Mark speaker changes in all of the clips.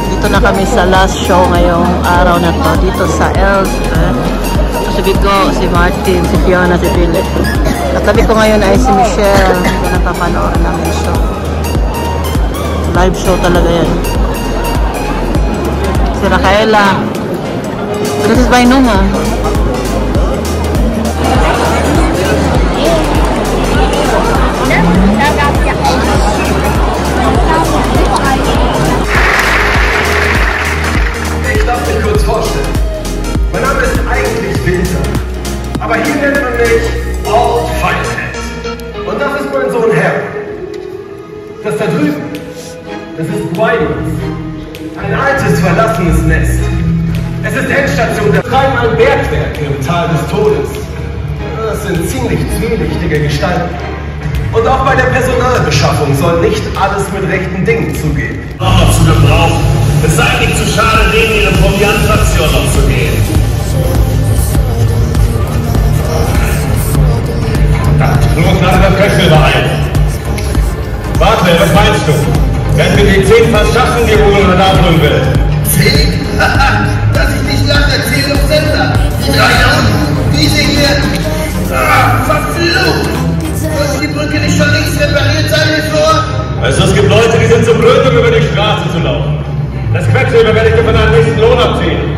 Speaker 1: Dito na kami sa last show ngayong araw na to dito sa Els. Sabi ko si Martin, si Fiona, si Philip. Katabi ko ngayon ay si Michelle. Ito napapanood namin show. Live show talaga yan. Si Rafaela. This is by Numa.
Speaker 2: Ich darf mich kurz vorstellen. Mein Name ist eigentlich Winter, aber hier nennt man mich Old Firehead. Und das ist mein Sohn Harry. Das da drüben, das ist Whitey's. Ein altes, verlassenes Nest. Es ist Endstation der Treiben an Bergwerken im Tal des Todes. Das sind ziemlich zwielichtige Gestalten. Und auch bei der Personalbeschaffung soll nicht alles mit rechten Dingen zugehen.
Speaker 3: Noch zu gebrauchen. Es sei nicht zu schade, neben ihre Proviantfraktion noch zu gehen. Nur nach der Köchel beeilen. Warte, was meinst du? Werden wir die 10 verschaffen, die Ruhe oder abholen will?
Speaker 4: 10? Dass ich nicht lange erzähle auf Sender. Die 3 da unten, die sehen wir. Verflucht! Sollte die Brücke nicht schon längst repariert sein, wie vor?
Speaker 3: Also es gibt Leute, die sind so blöd, um über die Straße zu laufen. Das Quecksilber werde ich dir von deinem nächsten Lohn abziehen.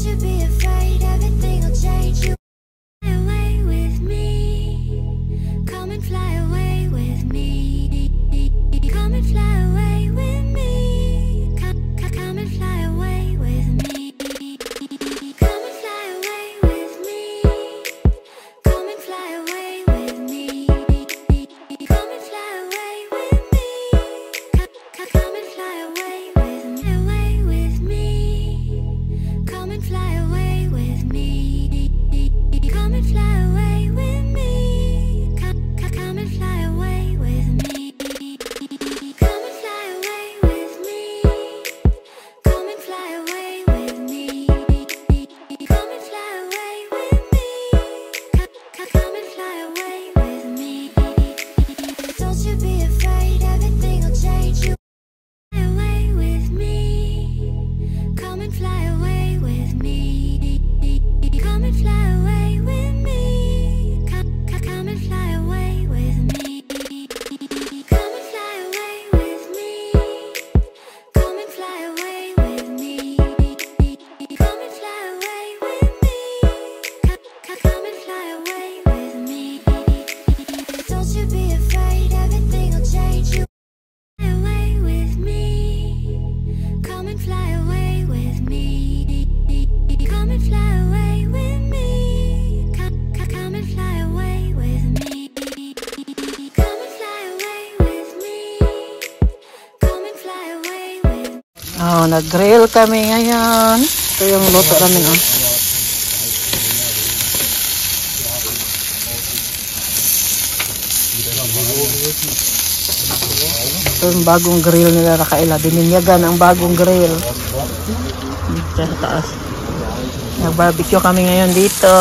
Speaker 5: you be afraid, everything will change. You fly away with me. Come and fly away with me. Come and fly away with me. Come and fly away with me. Come and fly away with me. Come and fly away with me. Come and fly away with me. Come and fly away with me. Come and fly away with me. Come and fly away with me. Come and fly away with me. Come and fly away with me. Come and fly away with me. Come and fly away with me. Come and fly away with me. Don't you be afraid, everything will change. You fly away with me. Come and fly away with me. Come and fly away with me. Come and fly away with me. Come and fly away with me. Come and fly away with me. Come and fly away with me. Come and fly away with me. Don't you be afraid, everything will change. You fly away with me. Come and fly away with me. Come and fly away with me. Come and fly away with me. Come and fly away with me. Come and fly away with me.
Speaker 1: Oh, nag-grill kami ngayon. Ito yung luto namin, oh. Ito yung bagong grill nila, Rafaela. Bininyagan ang bagong grill. Dito sa taas. Nag-barbecue kami ngayon dito.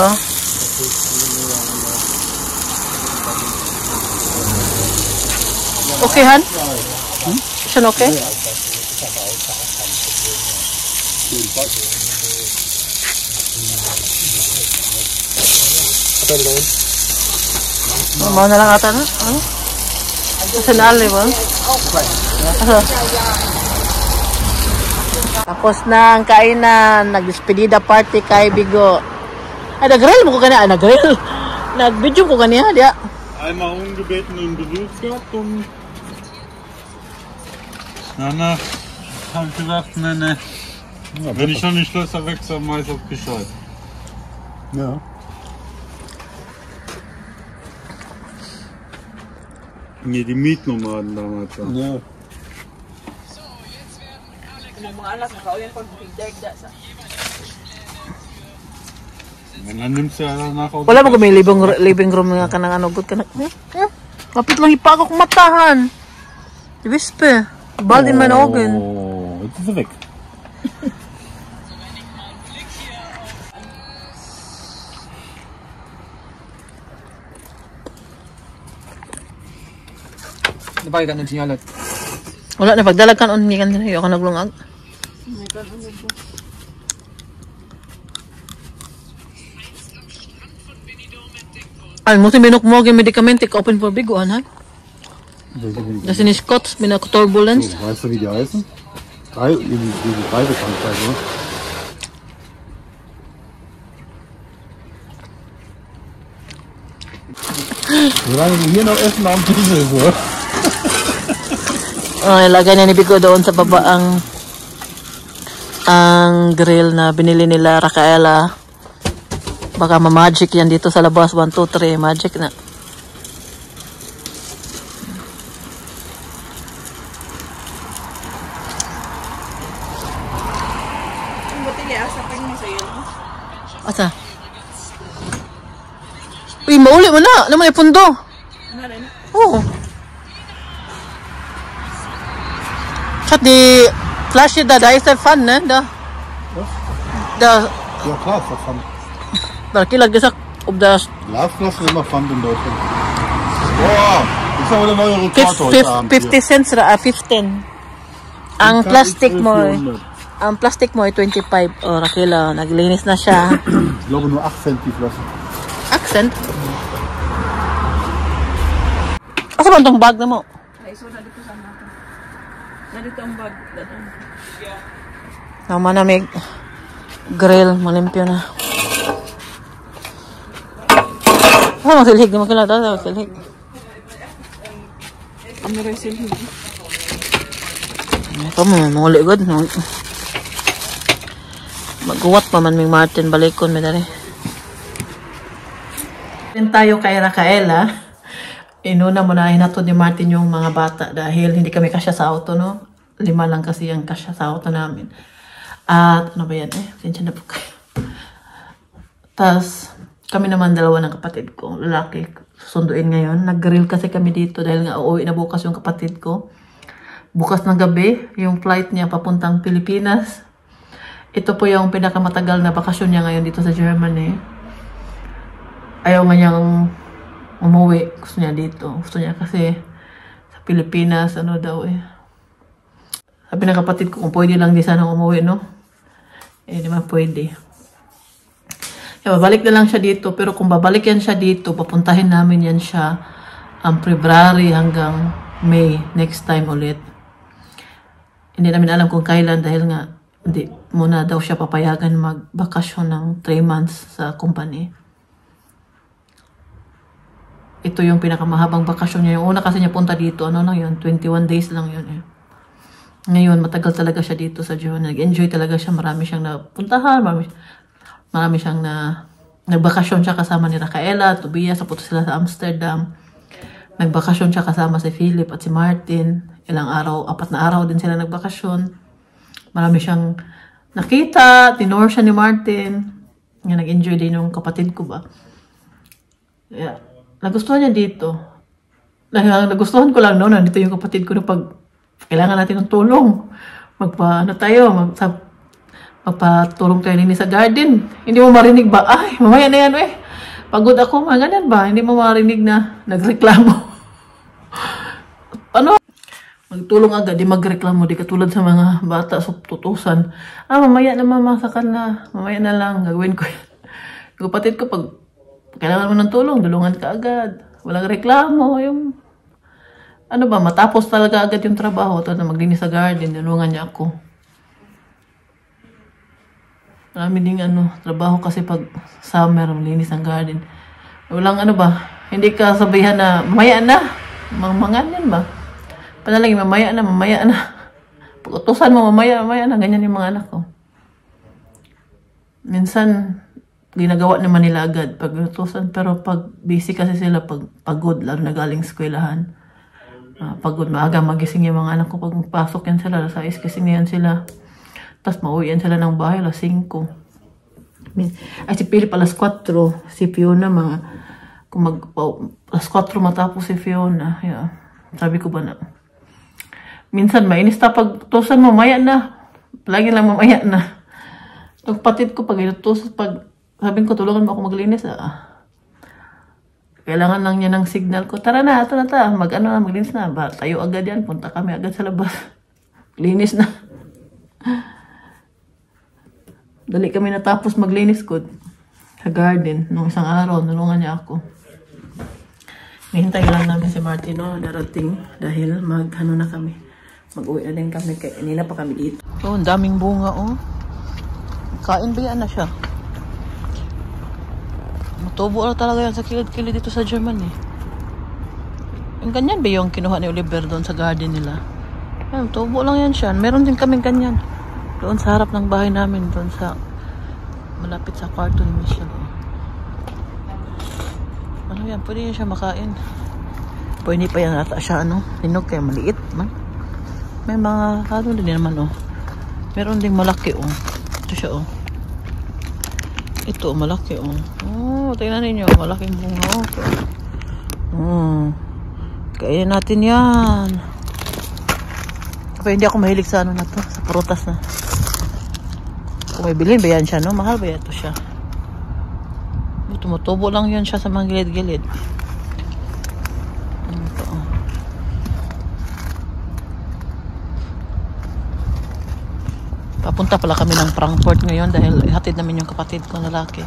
Speaker 1: Okay, Han? Is it okay? Mau na lang ata na? Ano? Sanali ba? Tapos na ang kainan. Nag-despedida party kay Bigo. Ay, nag-grill mo ko kanya. Ay, nag-grill. Nag-video ko kanya. Diya.
Speaker 6: Einmal ungebetenen Besuch gehabt und danach habe ich gedacht, ne, wenn ich schon die Schlösser wechsle, mache ich auch Bescheid.
Speaker 7: Ja.
Speaker 6: Nee, die Mietnomaden damals.
Speaker 7: Ja.
Speaker 6: Und dann nimmst du ja danach auch...
Speaker 1: Wala mo kami living room nga ka ng ano. Good ka na. Kapit lang ipa ako matahan. Die Wespe. Bald in mijn Augen.
Speaker 7: Oh, jetzt ist sie weg.
Speaker 8: Napakay ka ng sinyalat.
Speaker 1: Wala na pagdalag kan on ni kan yo ka naglungag. Ay, mo si binok mo gyud medikamente ka open for Bigo han. Das sind nicht Scott mit einer Turbulenz.
Speaker 7: So, weißt du, wie die heißen? Die Reisekrankheit, ne? Solange wir hier noch essen, am Diesel, so.
Speaker 1: Oh, ilagay na ni Bigo doon sa baba ang grill na binili nila Rafaela. Baka ma-magic yan dito sa labas. 1, 2, 3. Magic na. Asa? Uy, mauli mo na. Naman yung pundo. Oo. Hat die Flasche da ist der Pfanne, ne? Da.
Speaker 7: Ja klar, ist das Pfand.
Speaker 1: Da kilag gesagt, ob das
Speaker 7: Glasflaschen sind immer Pfand in Deutschland. Boah, das ist aber der neue Rekord heute Abend
Speaker 1: 50 cents, 15. Ang plastic mo, ang plastic mo ay 25. Oh, Raquel, naglinis na siya.
Speaker 7: Ich glaube nur 8 Cent die Flasche.
Speaker 1: Accent? Asa ba itong bag na mo?
Speaker 9: Ay, so na dito sa natin. Na dito ang bag.
Speaker 1: Naman namig. grill, malimpyo na. Magsilhig na magkalata. Magsilhig.
Speaker 9: Camera silhig.
Speaker 1: Ito mo, mga ligod. Magguwat pa man may Martin. Balikon, may dari. Then tayo kay Racaela. Inuna mo na hinatod ni Martin yung mga bata dahil hindi kami kasya sa auto, no? 5 lang kasi ang kasya sa auto namin. At ano ba yan? Sinsya na po kayo. Tapos, kami naman 2 ng kapatid ko, lalaki, susunduin ngayon. Nag-grill kasi kami dito dahil nga uuwi na bukas yung kapatid ko. Bukas ng gabi, yung flight niya papuntang Pilipinas. Ito po yung pinakamatagal na bakasyon niya ngayon dito sa Germany. Ayaw nga niyang umuwi. Gusto niya dito. Gusto niya kasi sa Pilipinas, ano daw eh. Sabi ng kapatid ko, kung pwede lang di sana umuwi, no? Eh, di ba pwede. Babalik na lang siya dito, pero kung babalik yan siya dito, papuntahin namin yan siya ang February hanggang May next time ulit. Hindi namin alam kung kailan dahil nga hindi muna daw siya papayagan magbakasyon ng 3 months sa company. Ito yung pinakamahabang bakasyon niya. Yung una kasi niya punta dito, ano lang yun, 21 days lang yun eh. Ngayon, matagal talaga siya dito sa Germany. Nag-enjoy talaga siya, marami siyang napuntahan, marami siyang nagbakasyon siya kasama ni Racaela, Tobias, napunta sila sa Amsterdam. Nagbakasyon siya kasama si Philip at si Martin. Ilang araw, 4 na araw din sila nagbakasyon. Marami siyang nakita, tinor siya ni Martin. Nag-enjoy din yung kapatid ko ba. Yeah. Nagustuhan niya dito. Nagustuhan ko lang noon, nandito yung kapatid ko na pag kailangan natin ng tulong. Magpatulong tayo nini sa garden. Hindi mo marinig ba? Ay, mamaya na yan eh. Pagod ako, mga ganyan ba? Hindi mo marinig na nagreklamo. Ano? Magtulong agad, di magreklamo. Di katulad sa mga bata sa tutusan. Mamaya na mamasakan na. Mamaya na lang, gagawin ko yan. Yung kapatid ko, pag kailangan mo ng tulong, dulungan ka agad. Walang reklamo. Yung, ano ba, matapos talaga agad yung trabaho. Ito na maglinis sa garden, dulungan niya ako. Marami ding trabaho kasi pag summer, malinis ang garden. Walang hindi ka sabihan na mamaya na. Mangan yan ba? Panalangin, mamaya na. Pag utusan mo, mamaya na. Ganyan yung mga anak ko. Minsan, ginagawa naman nila agad pag utusan. Pero pag busy kasi sila, pag pagod, lalo na galing eskwelahan. Pagod, maaga magising yung mga anak ko. Pag pasok yan sila, sa gising yan sila. Tapos mauwian sila ng bahay, 5. Ay, si Philip alas 4. Si Fiona, alas 4 matapos si Fiona. Yeah. Sabi ko ba na, minsan mainis ta pag tusan, mamaya na. Lagi lang mamaya na. Yung kapatid ko, pag inutusan, sabi ko, tulungan mo ako maglinis. Kailangan lang niya ng signal ko. Tara na, ito na ta. Maglinis na. Tayo agad yan. Punta kami agad sa labas. Linis na. Dali kami natapos maglinis ko sa garden. Nung isang araw, nulungan niya ako. Nihintay lang namin si Martino darating dahil na kami. Mag-uwi na din kami. Kanina pa kami dito. Oh, ang daming bunga, oh. Kain ba yan na siya? Matubo na talaga yan sa kilid-kilid dito sa Germany. Yung ganyan ba yung kinuha ni Oliver doon sa garden nila? Yan, tubo lang yan siya. Meron din kaming ganyan. Doon sa harap ng bahay namin, doon sa malapit sa kwarto ni Michelle. Ano yan? Pwede yan siya makain. Pwede pa yan ata siya, linog kaya maliit man. May mga, din naman, Meron ding malaki, Ito siya, Ito, malaki, tingnan ninyo, malaking bunga, Kainin natin yan. Kaya hindi ako mahilig sa na to, sa prutas na. Kung may bilhin ba yan siya, mahal ba ito siya? Tumutubo lang yan siya sa mga gilid-gilid. Papunta pala kami ng Frankfurt ngayon dahil hatid namin yung kapatid ko na lalaki.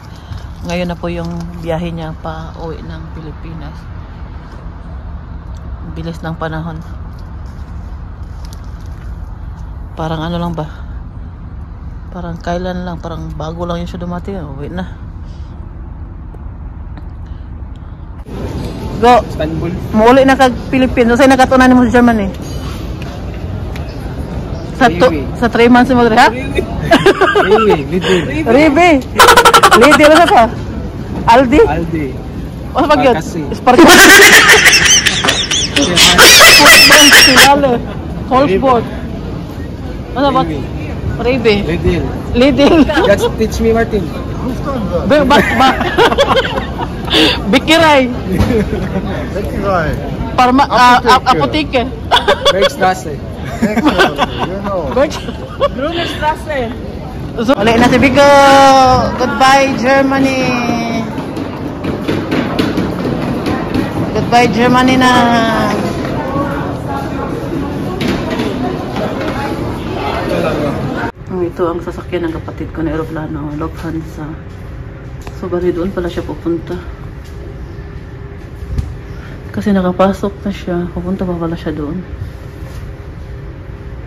Speaker 1: Ngayon na po yung biyahe niya pa uwi ng Pilipinas. Bilis ng panahon. Parang lang ba? Parang kailan lang, parang bago lang yun siya dumating. Uwi na. Go!
Speaker 8: Istanbul.
Speaker 1: Muli na kag Philippines. Sa'yo nakatunan mo sa Germany? Sa 3 months mo ha? Ribe. Lidl na ka? Aldi?
Speaker 8: Aldi.
Speaker 1: O pag yun?
Speaker 8: Sparkasi.
Speaker 1: Sparkasi. Colesboard. Ano ba? Ribe. Lidl.
Speaker 8: Just teach me, Martin.
Speaker 1: Bikiray.
Speaker 7: Bikiray.
Speaker 1: Parma, apoteke.
Speaker 8: Bergstrasse.
Speaker 1: Blumenstrasse. Ulit na si Bigo. Goodbye, Germany. Goodbye, Germany na. Ito ang sasakyan ng kapatid ko na aeroplano, Lufthansa. So, bali doon pala siya pupunta. Kasi nakapasok na siya. Pupunta pa pala siya doon.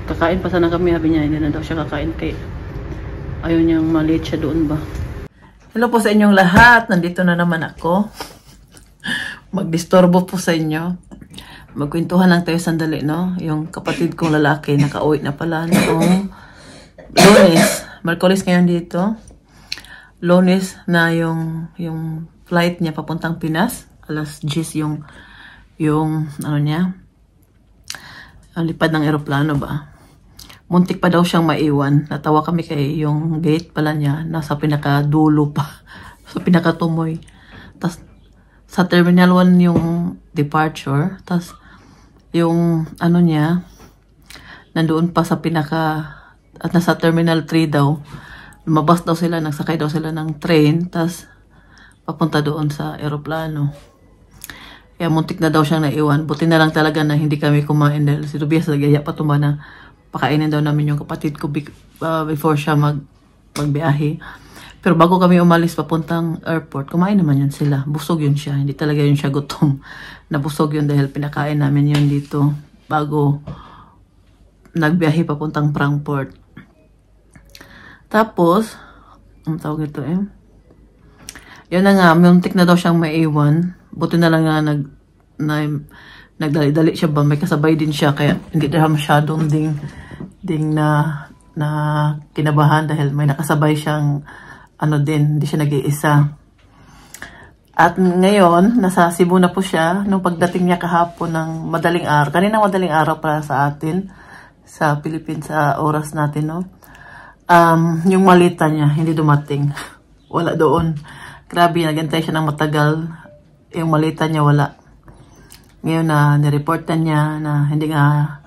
Speaker 1: Kakain pa sana kami. Sabi niya, hindi na daw siya kakain kay ayaw niyang malate siya doon ba. Hello po sa inyong lahat. Nandito na naman ako. Magdisturbo po sa inyo. Magkwentuhan lang tayo sandali, no? Yung kapatid kong lalaki, nakauwi na pala noong Lunes. Merkulis ngayon dito. Lunes na yung flight niya papuntang Pinas. Alas 10 yung ano niya. Ang lipad ng eroplano ba. Muntik pa daw siyang maiwan. Natawa kami kay yung gate pala niya. Nasa pinakadulo pa. Sa pinakatumoy. Tas sa Terminal 1 yung departure. Tas yung ano niya, nandoon pa sa pinaka, at nasa Terminal 3 daw. Lumabas daw sila, nagsakay daw sila ng train. Tas papunta doon sa eroplano. Kaya muntik na daw siyang naiwan. Buti na lang talaga na hindi kami kumain dahil si Tobias nagaya pa tumba na pakainin daw namin yung kapatid ko before siya magbiyahe. Pero bago kami umalis papuntang airport, kumain naman yun sila. Busog yun siya. Hindi talaga yun siya gutom. Nabusog yun dahil pinakain namin yun dito bago nagbiyahe papuntang Frankfurt. Tapos, ang tawag ito yun na nga, muntik na daw siyang maiwan. Buti na lang nga nagdali-dali siya ba, may kasabay din siya kaya hindi na masyadong ding na kinabahan dahil may nakasabay siyang ano din, hindi siya nag-iisa. At ngayon, nasa Cebu na po siya nung pagdating niya kahapon ng madaling araw. Kaninang madaling araw para sa atin sa Philippines, sa oras natin, no? Yung malita niya hindi dumating. Wala doon. Grabe, nagantay siya ng matagal. Yung malita niya wala. Ngayon na nireportan niya na hindi nga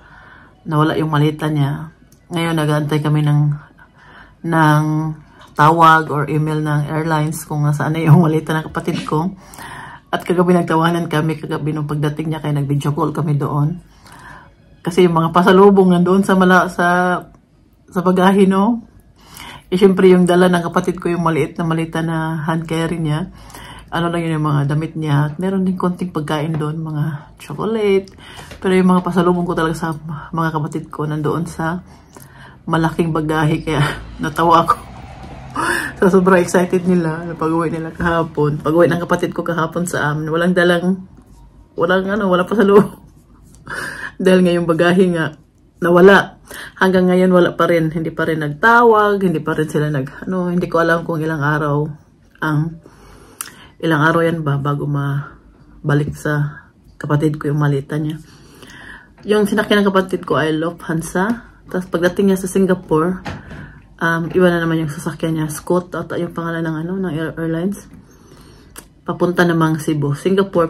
Speaker 1: nawala yung malita niya. Ngayon nag-aantay kami ng tawag or email ng airlines kung nasaan na yung malita ng kapatid ko. At kagabi nagtawanan kami kagabi nung pagdating niya kaya nag-video call kami doon. Kasi yung mga pasalubong nandoon sa bagahe, no? Siyempre yung dala ng kapatid ko yung maliit na malita na hand carry niya. Ano lang yun yung mga damit niya. At meron din konting pagkain doon, mga chocolate. Pero yung mga pasalubong ko talaga sa mga kapatid ko nandoon sa malaking bagahe. Kaya natawa ako. So sobrang excited nila na pag-uwi nila kahapon. Pag-uwi ng kapatid ko kahapon sa amin. Walang pasalubong. Dahil ngayong bagahe nga, nawala. Hanggang ngayon wala pa rin. Hindi pa rin nagtawag. Hindi pa rin sila hindi ko alam kung ilang araw yan ba bago mabalik sa kapatid ko yung malita niya. Yung sinakyan ng kapatid ko ay Lufthansa. Tapos pagdating niya sa Singapore, iba na naman yung sasakyan niya. Scoot at yung pangalan ng airlines. Papunta namang Cebu. Singapore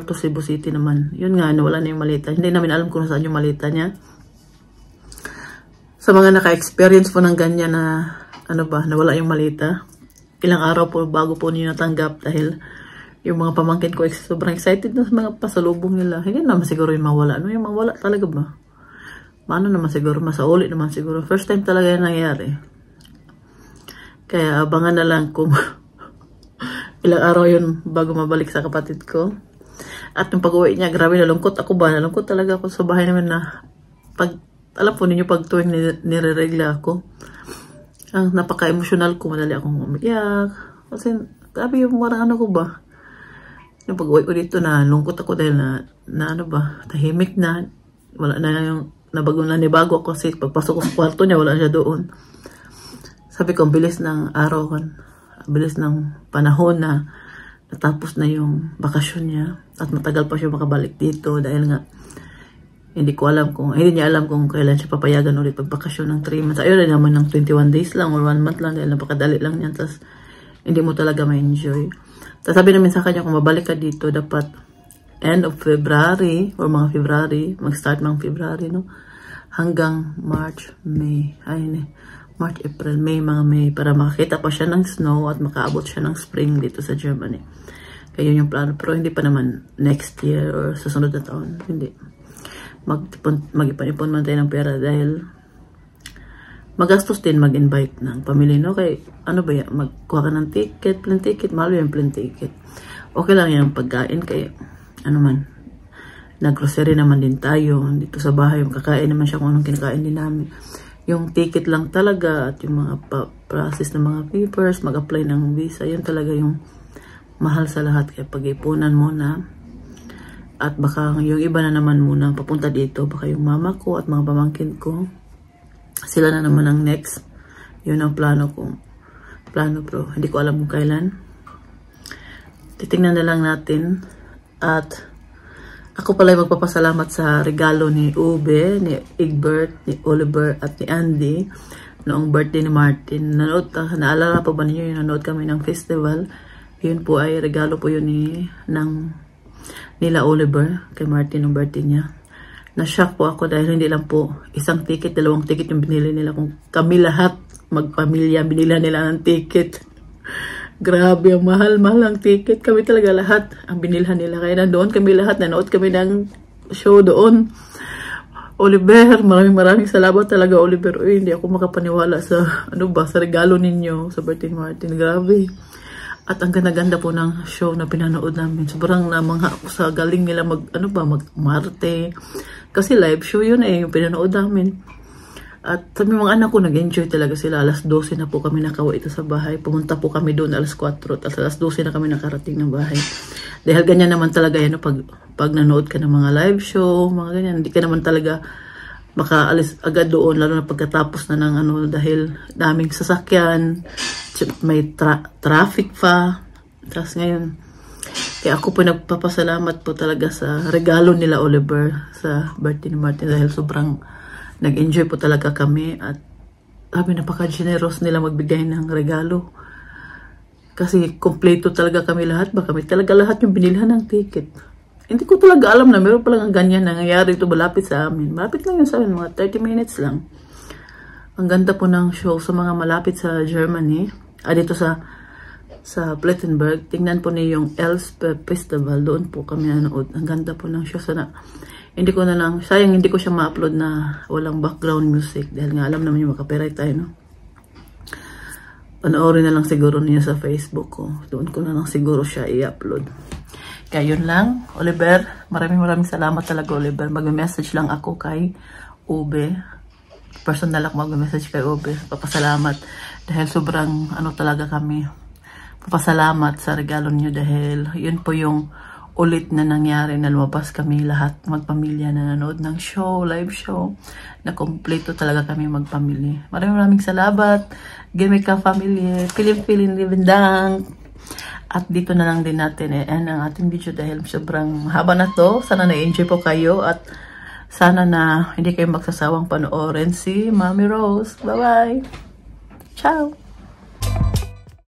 Speaker 1: to Cebu City naman. Yun nga, nawala na yung malita. Hindi namin alam kung saan yung malita niya. Sa mga naka-experience po ng ganyan na nawala yung malita. Ilang araw po bago po niyo natanggap dahil yung mga pamangkin ko sobrang excited na sa mga pasalubong nila. Hindi naman siguro yung mawala. Yung mawala talaga ba? Maano naman siguro, masauli naman siguro. First time talaga yung nangyari. Kaya abangan na lang kung ilang araw yun bago mabalik sa kapatid ko. At yung pag-uwi niya, grabe nalungkot ako ba? Nalungkot talaga ako sa bahay namin na alam po ninyo pag tuwing nireregla ako. Ang napaka-emotional ko, madali akong umiyak. Kasi, grabe yung marang ano ko ba? Yung pag-uwi ko dito na, lungkot ako dahil na ano ba, tahimik na. Wala na yung, nanibago ako kasi pagpasok ko sa kwarto niya, wala siya doon. Sabi ko, ang bilis ng araw kan. Ang bilis ng panahon na natapos na yung bakasyon niya. At matagal pa siya makabalik dito dahil nga, hindi niya alam kung kailan siya papayagan ulit pagbakasyon ng 3 months. Ayun na naman ng 21 days lang or 1 month lang dahil napakadali lang yan. Tapos, hindi mo talaga ma-enjoy. Tapos sabi namin sa kanya, kung mabalik ka dito, dapat end of February or mga February, mag-start ng February, no? Hanggang March, May. March, April, May, mga May, para makakita pa siya ng snow at makaabot siya ng spring dito sa Germany. Kaya yun yung plano. Pero hindi pa naman next year or susunod na taon. Hindi. Mag-ipon man tayo ng pera dahil magastos din mag-invite ng pamilya, no? Kaya ano ba yan, magkuha ka ng ticket, plane ticket, mahal yung plane ticket. Okay lang yan pagkain, kaya ano man, nag-grocery naman din tayo dito sa bahay, yung kakain naman siya kung anong kinakain din namin. Yung ticket lang talaga at yung mga process ng mga papers, mag-apply ng visa, yun talaga yung mahal sa lahat. Kaya pag-ipunan mo na. At baka yung iba na naman muna papunta dito. Baka yung mama ko at mga pamangkin ko. Sila na naman ang next. Yun ang plano ko. Plano bro. Hindi ko alam kung kailan. Titingnan na lang natin. At ako pala magpapasalamat sa regalo ni Ube, ni Egbert, ni Oliver at ni Andy. Noong birthday ni Martin. Naalala pa ba ninyo yung nanood kami ng festival? Yun po ay regalo po yun nila Oliver kay Martin ng birthday niya. Na-shock po ako dahil hindi lang po isang ticket, 2 ticket yung binili nila. Kung kami lahat magpamilya, binila nila ng ticket. Grabe, ang mahal-mahal ang ticket. Kami talaga lahat ang binilhan nila. Kaya na doon kami lahat, nanood kami ng show doon. Oliver, maraming salamat talaga Oliver. Uy, hindi ako makapaniwala sa sa regalo ninyo sa birthday ni Martin. Grabe. At ang ganda-ganda po ng show na pinanood namin. Sobrang namangha ako sa galing nila mag-marte. Kasi live show yun yung pinanood namin. At sabi mga anak ko, nag-enjoy talaga sila. Alas 12 na po kami nakawa ito sa bahay. Pumunta po kami doon alas 4. At alas 12 na kami nakarating ng bahay. Dahil ganyan naman talaga yan, pag nanood ka ng mga live show, mga ganyan, hindi ka naman talaga makaalis agad doon, lalo na pagkatapos na ng dahil daming sasakyan, may traffic pa. Tapos ngayon, kaya ako po nagpapasalamat po talaga sa regalo nila Oliver sa birthday ni Martin dahil sobrang nag-enjoy po talaga kami at napaka-generous nila magbigay ng regalo. Kasi kompleto talaga kami lahat. Baka kami talaga lahat yung binilhan ng ticket. Hindi ko talaga alam na meron palang ganyan nangyayari ito malapit sa amin. Malapit lang yun sa amin, mga 30 minutes lang. Ang ganda po ng show sa mga malapit sa Germany. Dito sa Plettenberg. Tingnan po niyo yung Elspe Festival. Doon po kami nanood. Ang ganda po ng show. Sana, hindi ko na lang, sayang hindi ko siya ma-upload na walang background music. Dahil nga alam naman yung makapiright tayo, no? Panoorin na lang siguro niya sa Facebook ko. Doon ko na lang siguro siya i-upload. Kaya yun lang, Oliver. Maraming salamat talaga, Oliver. Mag-message lang ako kay Ube. Personal ako mag-message kay Ube. Papasalamat. Dahil sobrang talaga kami. Papasalamat sa regalo niyo dahil yun po yung ulit na nangyari na lumabas kami lahat magpamilya na nanood ng show, live show. Na kompleto talaga kami magpamilya. Maraming salamat. Gemika family. Pilin libindang. At dito na lang din natin end ang ating video dahil sobrang haba na to. Sana na-enjoy po kayo at sana na hindi kayo magsasawang panoorin si Mommy Rose. Bye-bye! Ciao!